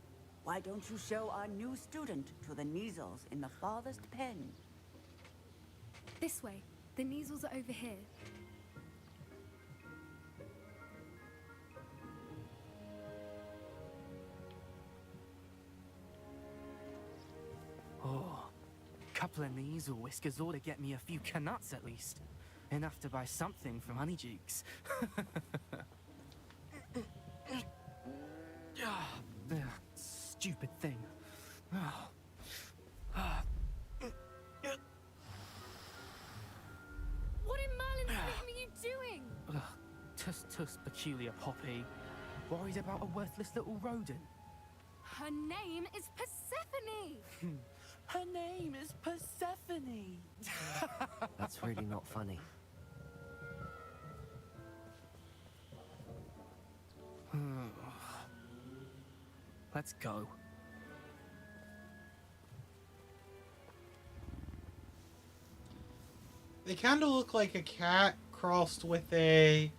why don't you show our new student to the Neasels in the farthest pen? This way. The Neasels are over here. Oh, couple of Neasel whiskers ought to get me a few canuts at least. Enough to buy something from Honeydukes. Stupid thing. What in Merlin's name are you doing? Tuss, peculiar Poppy. Worried about a worthless little rodent. Her name is Persephone! Her name is Persephone! That's really not funny. Let's go. They kind of look like a cat crossed with a...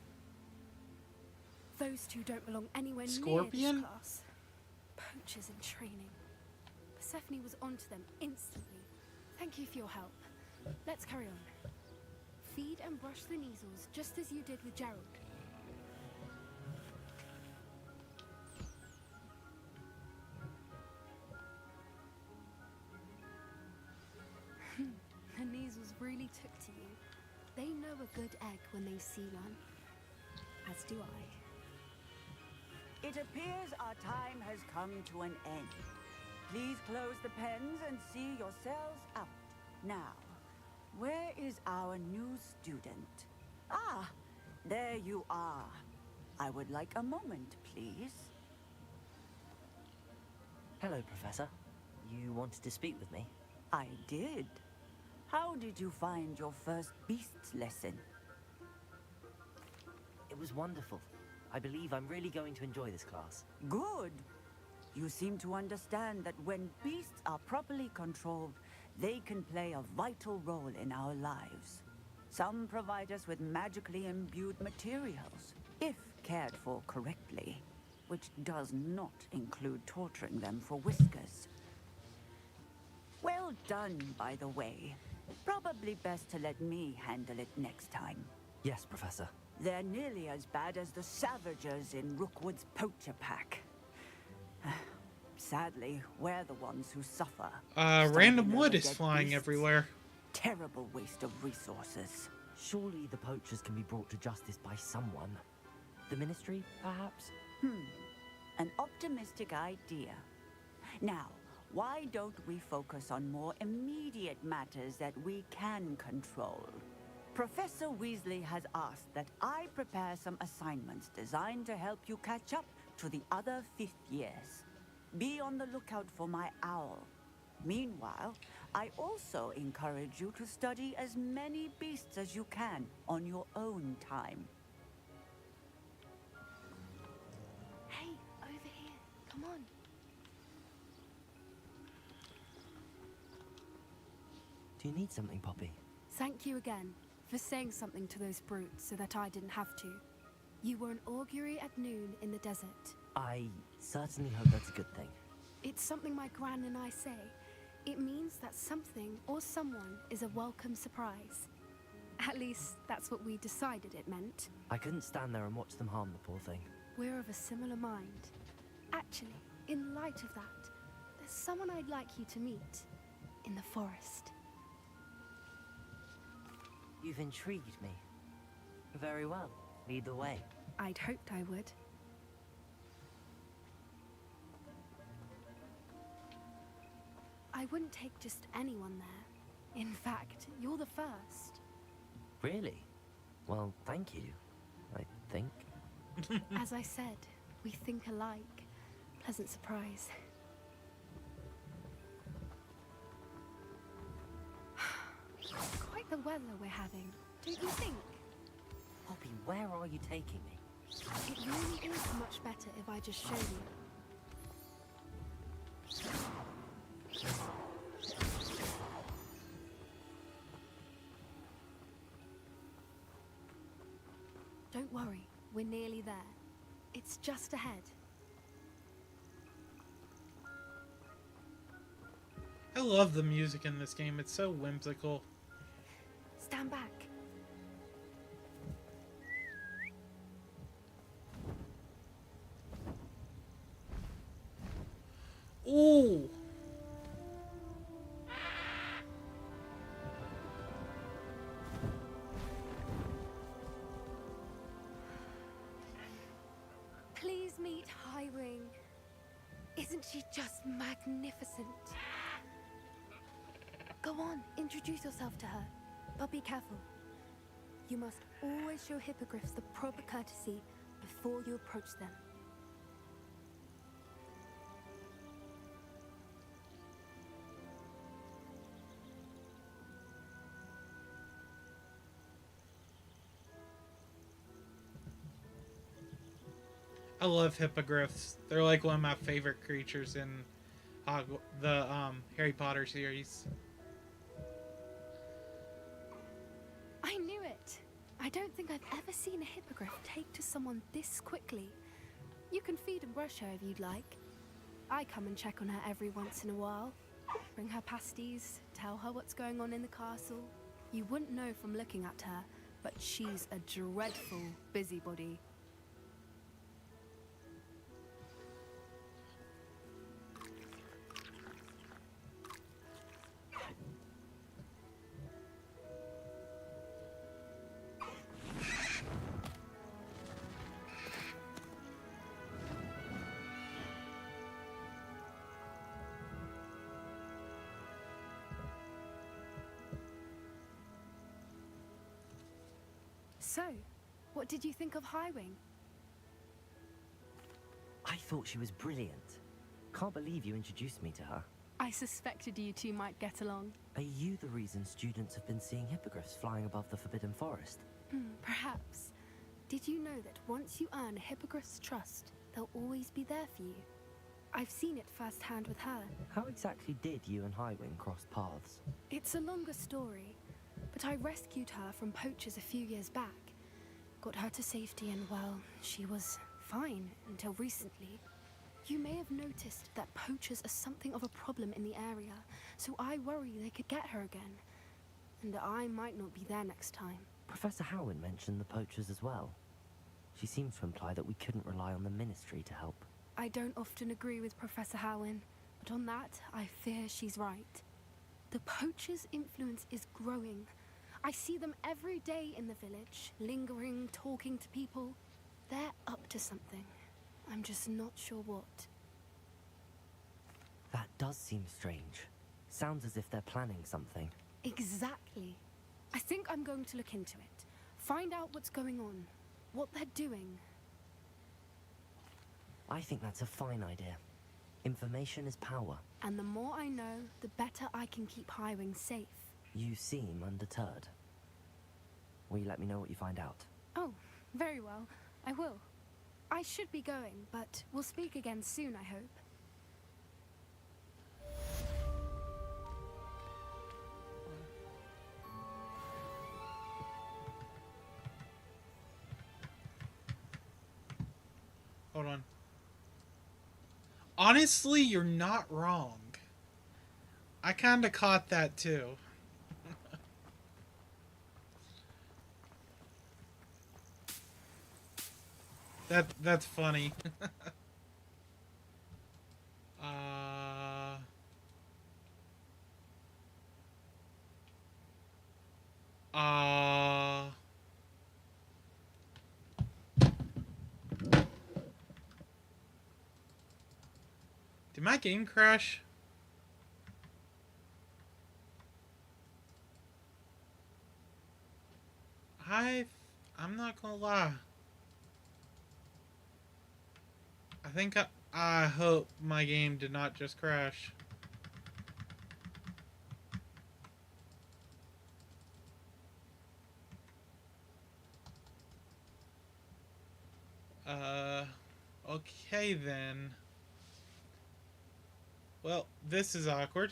Those two don't belong anywhere Scorpion? near this class. Poachers in training. Persephone was onto them instantly. Thank you for your help. Let's carry on. Feed and brush the Neasels just as you did with Gerald. The Neasels really took to you. They know a good egg when they see one. As do I. It appears our time has come to an end. Please close the pens and see yourselves out. Now, where is our new student? Ah, there you are. I would like a moment, please. Hello, Professor. You wanted to speak with me? I did. How did you find your first beasts lesson? It was wonderful. I believe I'm really going to enjoy this class. Good. You seem to understand that when beasts are properly controlled, they can play a vital role in our lives. Some provide us with magically imbued materials, if cared for correctly, which does not include torturing them for whiskers. Well done, by the way. Probably best to let me handle it next time. Yes, Professor. They're nearly as bad as the Savagers in Rookwood's poacher pack. Sadly, we're the ones who suffer. Random wood is flying everywhere. terrible waste of resources. Surely the poachers can be brought to justice by someone. The Ministry, perhaps? An optimistic idea. Now, why don't we focus on more immediate matters that we can control? Professor Weasley has asked that I prepare some assignments designed to help you catch up to the other 5th years. Be on the lookout for my owl. Meanwhile, I also encourage you to study as many beasts as you can on your own time. Hey, over here. Come on. Do you need something, Poppy? Thank you again for saying something to those brutes so that I didn't have to. You were an augury at noon in the desert. I certainly hope that's a good thing. It's something my gran and I say. It means that something or someone is a welcome surprise. At least, that's what we decided it meant. I couldn't stand there and watch them harm the poor thing. We're of a similar mind. Actually, in light of that, there's someone I'd like you to meet in the forest. You've intrigued me. Very well. Lead the way. I'd hoped I would. I wouldn't take just anyone there. In fact, you're the first. Really? Well, thank you, I think. As I said, we think alike. Pleasant surprise. Quite the weather we're having, don't you think? Poppy, where are you taking me? It really is much better if I just show you. Don't worry, we're nearly there. It's just ahead. I love the music in this game. It's so whimsical. Stand back. Ooh! Please meet Highwing. Isn't she just magnificent? Go on, introduce yourself to her. But be careful. You must always show hippogriffs the proper courtesy before you approach them. I love hippogriffs. They're like one of my favorite creatures in the Harry Potter series. I knew it. I don't think I've ever seen a hippogriff take to someone this quickly. You can feed and brush her if you'd like. I come and check on her every once in a while. Bring her pasties, tell her what's going on in the castle. You wouldn't know from looking at her, but she's a dreadful busybody. So, what did you think of Highwing? I thought she was brilliant. Can't believe you introduced me to her. I suspected you two might get along. Are you the reason students have been seeing hippogriffs flying above the Forbidden Forest? Perhaps. Did you know that once you earn a hippogriff's trust, they'll always be there for you? I've seen it firsthand with her. How exactly did you and Highwing cross paths? It's a longer story, but I rescued her from poachers a few years back. Got her to safety and, well, she was fine until recently. You may have noticed that poachers are something of a problem in the area, so I worry they could get her again. And I might not be there next time. Professor Howard mentioned the poachers as well. She seems to imply that we couldn't rely on the Ministry to help. I don't often agree with Professor Howen, but on that, I fear she's right. The poachers' influence is growing. I see them every day in the village, lingering, talking to people. They're up to something. I'm just not sure what. That does seem strange. Sounds as if they're planning something. Exactly. I think I'm going to look into it. Find out what's going on. What they're doing. I think that's a fine idea. Information is power. And the more I know, the better I can keep Highwing safe. You seem undeterred. Will you let me know what you find out? Oh, very well. I will. I should be going, but we'll speak again soon, I hope. Hold on. Honestly, you're not wrong. I kinda caught that too. That's funny. Did my game crash? I'm not gonna lie. I hope my game did not just crash. Okay then. Well, this is awkward.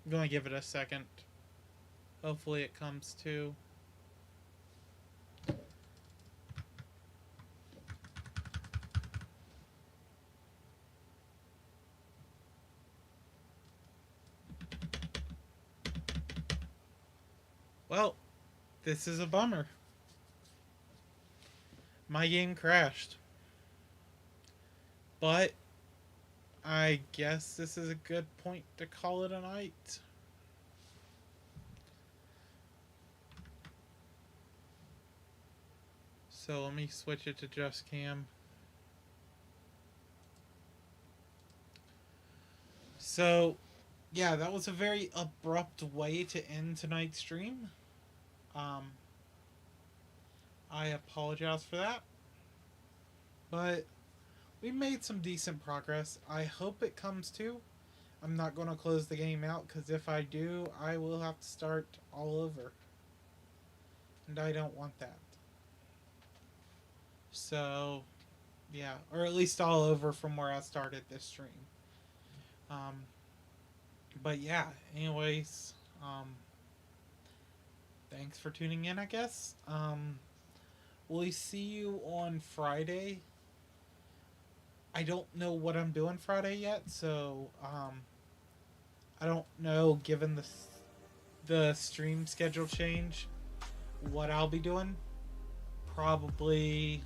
I'm gonna give it a second. Hopefully it comes to. Well, this is a bummer. My game crashed. But I guess this is a good point to call it a night. So let me switch it to just cam. So, yeah, that was a very abrupt way to end tonight's stream. I apologize for that. But we made some decent progress. I hope it comes to. I'm not going to close the game out, because if I do, I will have to start all over. And I don't want that. So, yeah. Or at least all over from where I started this stream. But yeah, anyways, thanks for tuning in, I guess. We'll see you on Friday. I don't know what I'm doing Friday yet, so I don't know, given the stream schedule change, what I'll be doing. Probably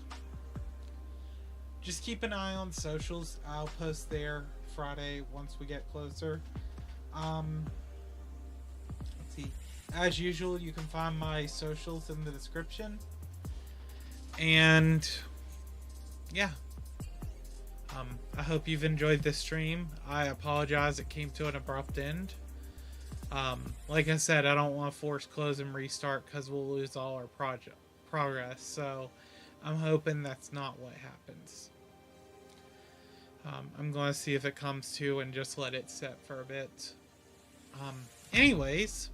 just keep an eye on socials. I'll post there Friday once we get closer. Let's see. As usual, you can find my socials in the description. And yeah. I hope you've enjoyed this stream. I apologize it came to an abrupt end. Like I said, I don't want to force close and restart because we'll lose all our progress. So I'm hoping that's not what happens. I'm going to see if it comes to and just let it set for a bit. Anyways,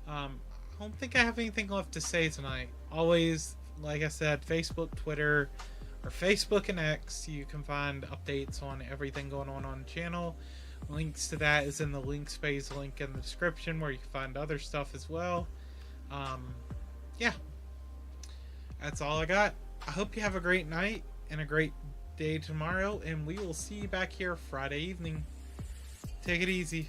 I don't think I have anything left to say tonight. Always, like I said, Facebook, Twitter, or Facebook and X, you can find updates on everything going on the channel. Links to that is in the link space link in the description, where you can find other stuff as well. Yeah, that's all I got. I hope you have a great night and a great day tomorrow, and we will see you back here Friday evening. Take it easy.